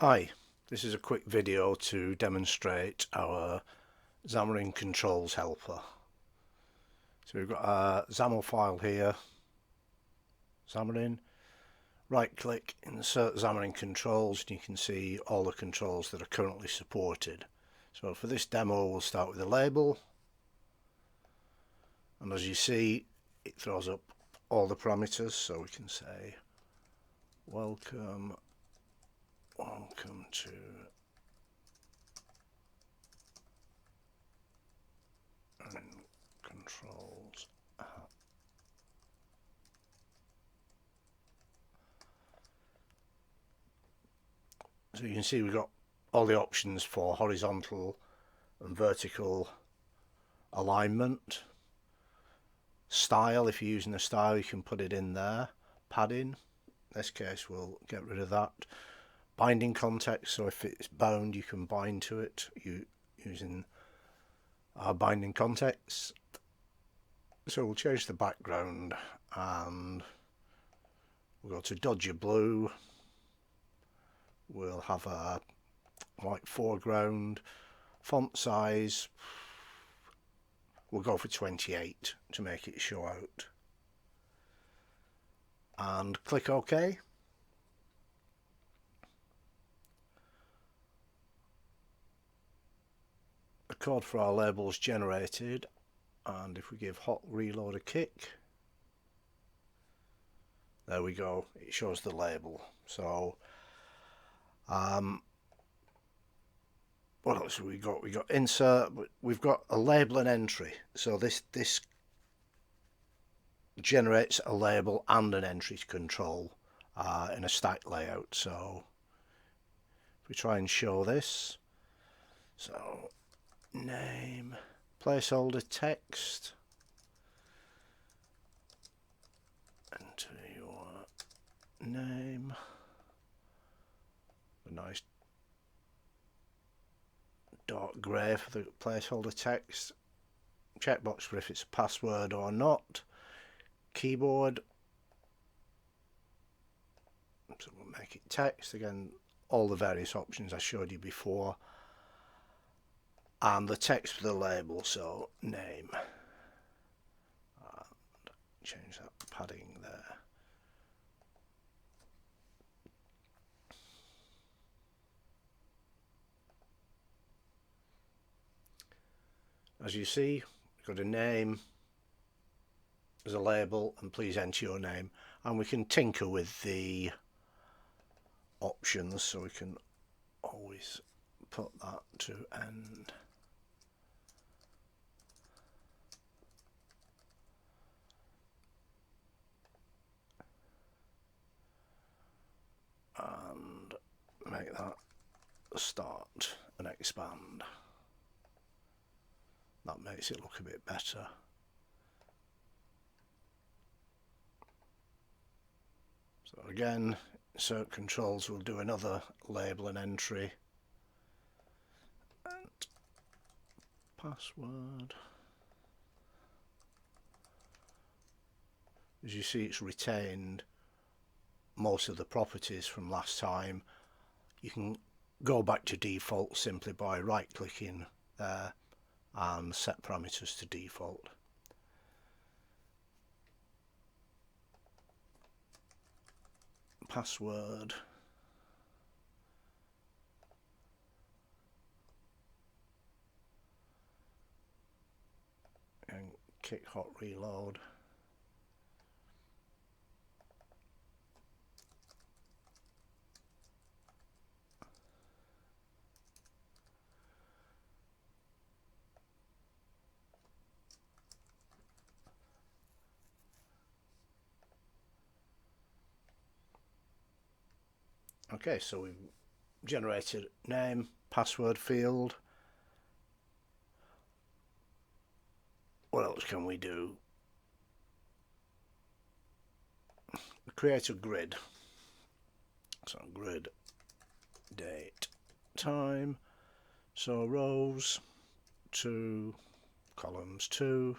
Hi, this is a quick video to demonstrate our Xamarin Controls Helper. So we've got a XAML file here, Xamarin. Right click, insert Xamarin Controls, and you can see all the controls that are currently supported. So for this demo we'll start with the label, and as you see it throws up all the parameters, so we can say welcome to Controls. So you can see we've got all the options for horizontal and vertical alignment. Style, if you're using a style you can put it in there. Padding, in this case we'll get rid of that. Binding context, so if it's bound you can bind to it using our binding context. So we'll change the background and we'll go to Dodger Blue. We'll have a white foreground. Font size, we'll go for 28 to make it show out. And click OK. The code for our label is generated, and if we give hot reload a kick, there we go, it shows the label. So what else have we got? We got insert, but we've got a label and entry. So this generates a label and an entry control in a stack layout. So if we try and show this, so name, placeholder text, enter your name, a nice dark grey for the placeholder text, checkbox for if it's a password or not, keyboard, so we'll make it text, again all the various options I showed you before, and the text for the label, so name, and change that padding there. As you see, we've got a name as a label and please enter your name, and we can tinker with the options, so we can always put that to end. And make that start and expand. That makes it look a bit better. So again, insert controls, will do another label and entry. And password. As you see, it's retained most of the properties from last time. You can go back to default simply by right clicking there and set parameters to default. Password, and kick hot reload. Okay, so we've generated name, password field. What else can we do? Create a grid. So grid, date, time. So rows 2, columns 2.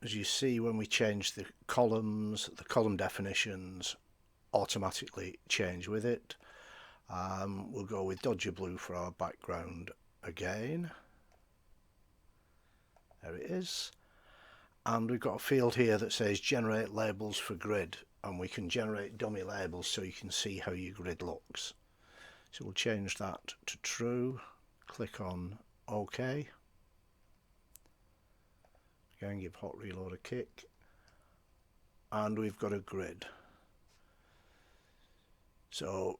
As you see, when we change the columns, the column definitions, automatically change with it. We'll go with Dodger Blue for our background again. There it is. And we've got a field here that says generate labels for grid, and we can generate dummy labels so you can see how your grid looks. So we'll change that to true, click on OK. Again, give hot reload a kick, and we've got a grid. So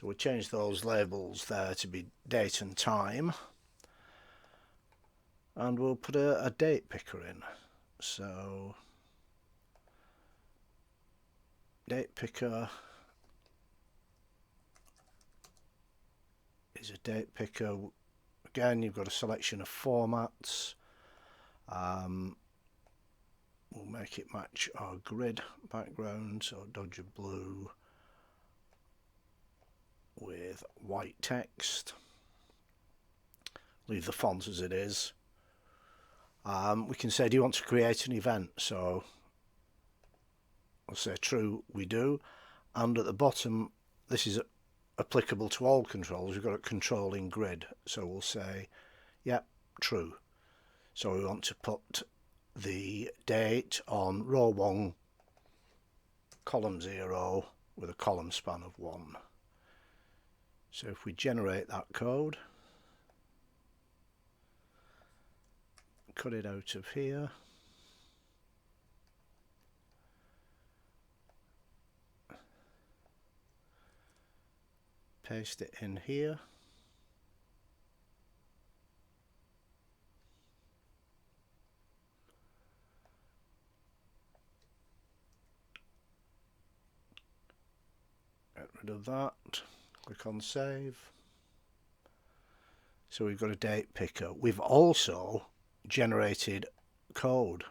we'll change those labels there to be date and time, and we'll put a date picker in. So date picker is a date picker. Again, you've got a selection of formats. We'll make it match our grid background, so Dodger Blue with white text. Leave the font as it is. We can say, do you want to create an event? So I'll say true, we do. And at the bottom, this is applicable to all controls. We've got a controlling grid, so we'll say, yep, true. So we want to put the date on row 1, column 0 with a column span of 1. So if we generate that code, cut it out of here, paste it in here, get rid of that, click on save. So we've got a date picker. We've also generated code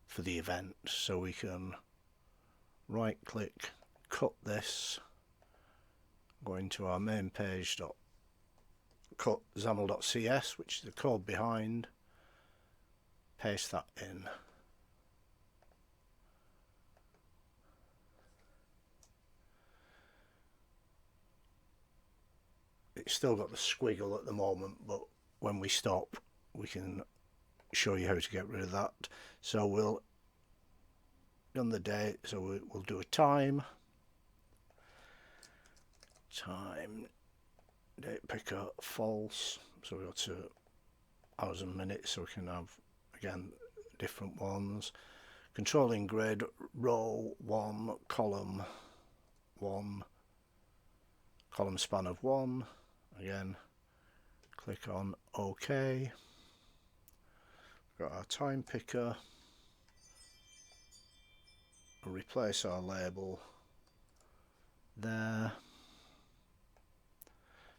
for the event, so we can right click, cut this, go into our main page, cut XAML.cs, which is the code behind, paste that in. It's still got the squiggle at the moment, but when we stop we can show you how to get rid of that. So we'll run the date, so we'll do a time date picker false, so we've got to hours and minutes, so we can have again different ones. Controlling grid, row 1, column 1, column span of 1. Again, click on OK. We've got our time picker. We'll replace our label there.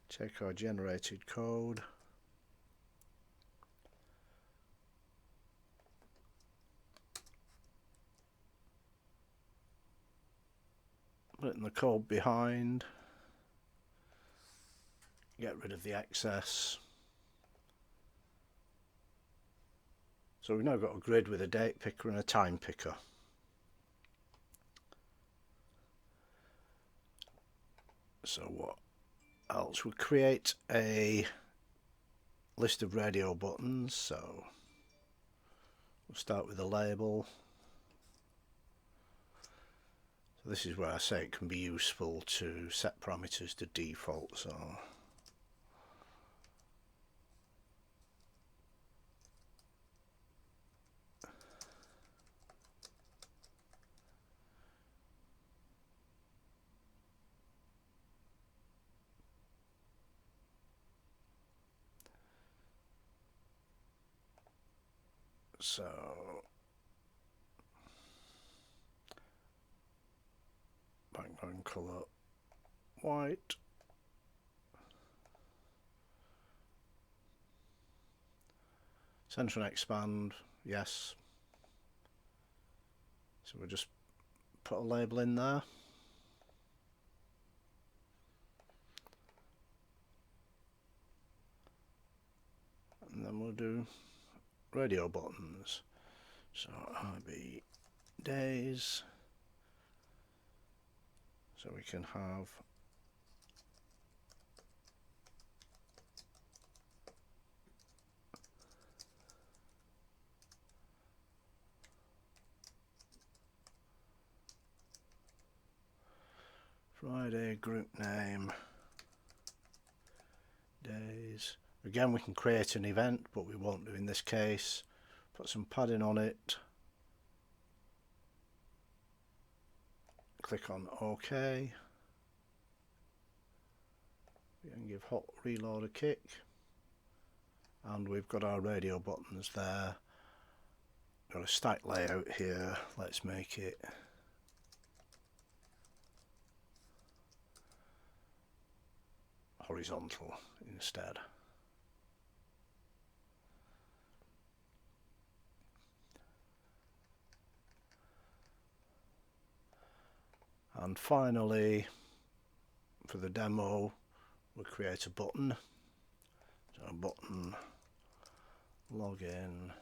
Take our generated code. Put it in the code behind. Get rid of the excess. So we've now got a grid with a date picker and a time picker. So what else? We'll create a list of radio buttons. So we'll start with a label. So this is where I say it can be useful to set parameters to default. So background color white. Center and expand, yes. So we're just put a label in there. And then we'll do radio buttons. So RB days. So we can have Friday group name days. Again, we can create an event, but we won't do in this case. Put some padding on it. Click on OK. We can give hot reload a kick. And we've got our radio buttons there. Got a stack layout here. Let's make it horizontal instead. And finally, for the demo, we'll create a button. So button login.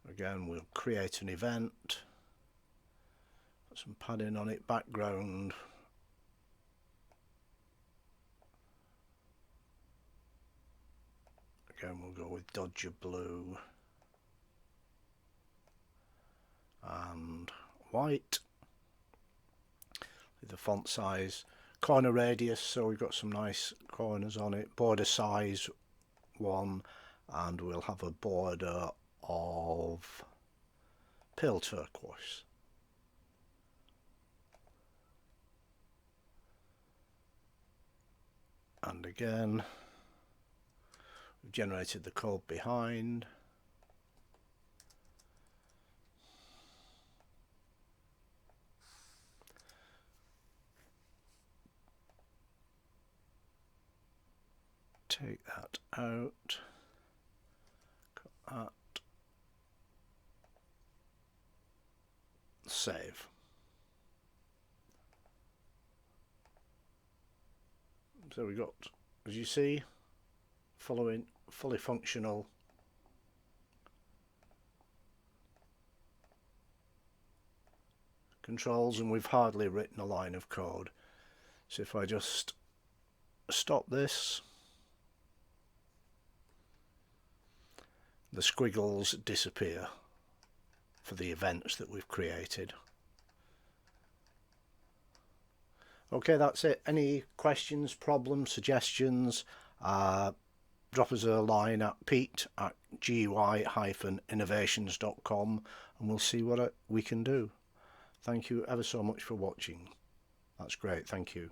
Again, we'll create an event. Put some padding on it, background. Again, we'll go with Dodger blue and white. With the font size, corner radius, so we've got some nice corners on it. Border size 1, and we'll have a border of pale turquoise. And again, we've generated the code behind. Take that out. Cut that. Save. So we got, as you see, following fully functional controls, and we've hardly written a line of code. So if I just stop this, the squiggles disappear for the events that we've created. Okay, that's it. Any questions, problems, suggestions, drop us a line at pete@gui-innovations.com and we'll see what we can do. Thank you ever so much for watching. That's great, thank you.